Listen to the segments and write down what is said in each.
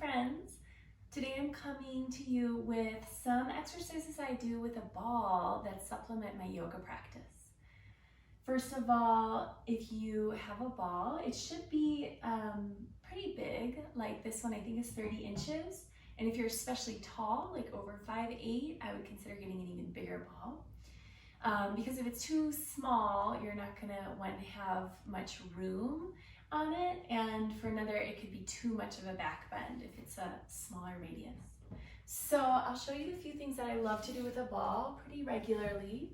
friends. Today I'm coming to you with some exercises I do with a ball that supplement my yoga practice. First of all, if you have a ball, it should be pretty big. Like this one I think is 30 inches. And if you're especially tall, like over 5'8", I would consider getting an even bigger ball. Because if it's too small, you're not gonna want to have much room on it, and for another, it could be too much of a back bend if it's a smaller radius. So I'll show you a few things that I love to do with a ball pretty regularly.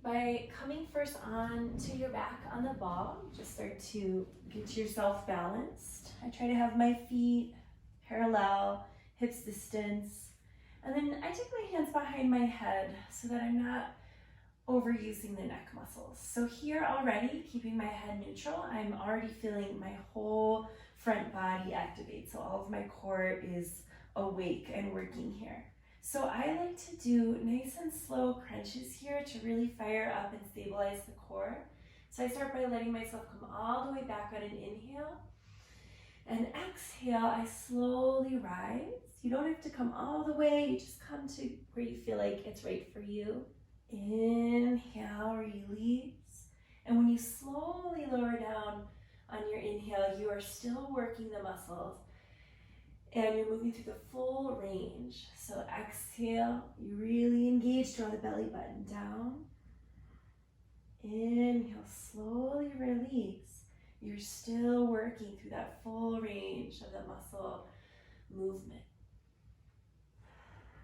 By coming first on to your back on the ball, just start to get yourself balanced. I try to have my feet parallel, hips distance, and then I take my hands behind my head so that I'm not overusing the neck muscles. So here already, keeping my head neutral, I'm already feeling my whole front body activate. So all of my core is awake and working here. So I like to do nice and slow crunches here to really fire up and stabilize the core. So I start by letting myself come all the way back on an inhale. And exhale, I slowly rise. You don't have to come all the way, you just come to where you feel like it's right for you. Inhale, release. And when you slowly lower down on your inhale, you are still working the muscles and you're moving through the full range. So exhale, you really engage, draw the belly button down. Inhale, slowly release. You're still working through that full range of the muscle movement.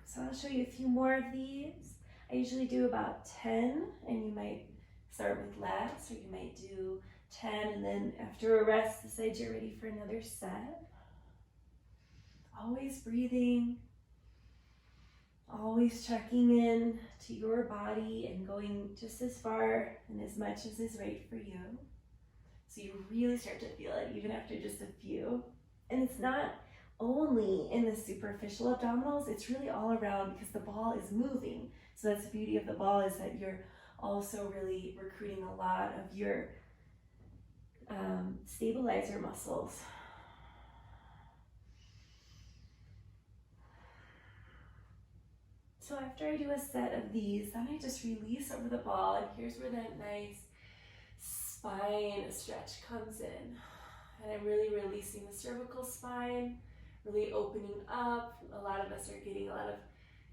So I'll show you a few more of these. I usually do about 10, and you might start with less, or you might do 10, and then after a rest, decide you're ready for another set. Always breathing, always checking in to your body and going just as far and as much as is right for you. So you really start to feel it even after just a few. And it's not only in the superficial abdominals, it's really all around because the ball is moving. So that's the beauty of the ball, is that you're also really recruiting a lot of your stabilizer muscles. So after I do a set of these, then I just release over the ball, and here's where that nice spine stretch comes in. And I'm really releasing the cervical spine, really opening up. A lot of us are getting a lot of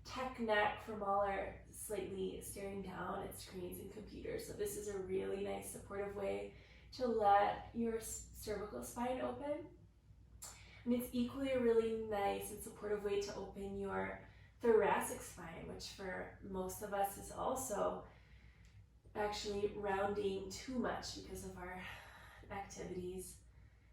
tech neck from all our slightly staring down at screens and computers. So this is a really nice supportive way to let your cervical spine open. And it's equally a really nice and supportive way to open your thoracic spine, which for most of us is also actually rounding too much because of our activities.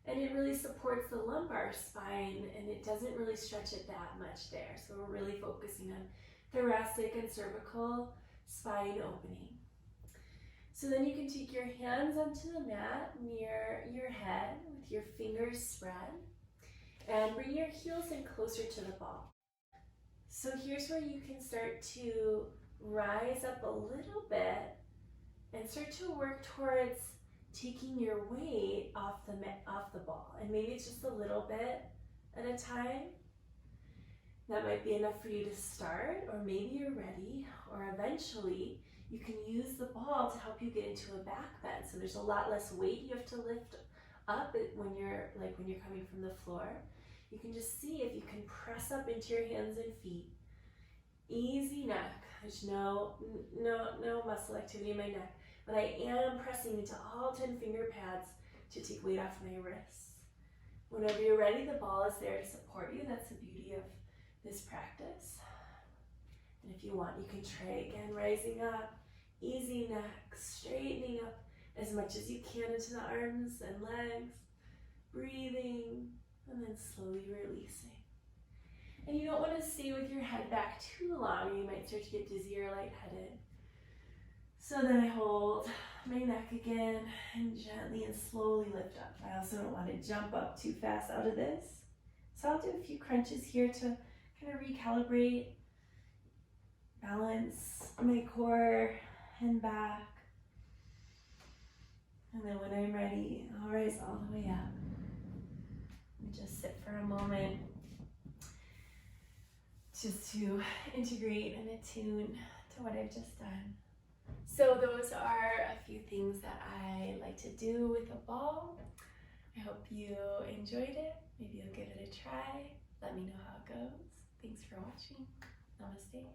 And it really supports the lumbar spine, and it doesn't really stretch it that much there. So we're really focusing on thoracic and cervical spine opening. So then you can take your hands onto the mat near your head with your fingers spread, and bring your heels in closer to the ball. So here's where you can start to rise up a little bit and start to work towards taking your weight off the ball. And maybe it's just a little bit at a time. That might be enough for you to start, or maybe you're ready, or eventually you can use the ball to help you get into a back bend. So there's a lot less weight you have to lift up when you're coming from the floor. You can just see if you can press up into your hands and feet. Easy neck. There's no muscle activity in my neck, but I am pressing into all 10 finger pads to take weight off my wrists. Whenever you're ready, the ball is there to support you. That's the beauty of this practice. And if you want, you can try again, rising up, easy neck, straightening up as much as you can into the arms and legs, breathing, and then slowly releasing. And you don't want to stay with your head back too long, or you might start to get dizzy or lightheaded. So then I hold my neck again and gently and slowly lift up. I also don't want to jump up too fast out of this. So I'll do a few crunches here to kind of recalibrate, balance my core and back. And then when I'm ready, I'll rise all the way up. And just sit for a moment just to integrate and attune to what I've just done. So those are a few things that I like to do with a ball. I hope you enjoyed it. Maybe you'll give it a try. Let me know how it goes. Thanks for watching. Namaste.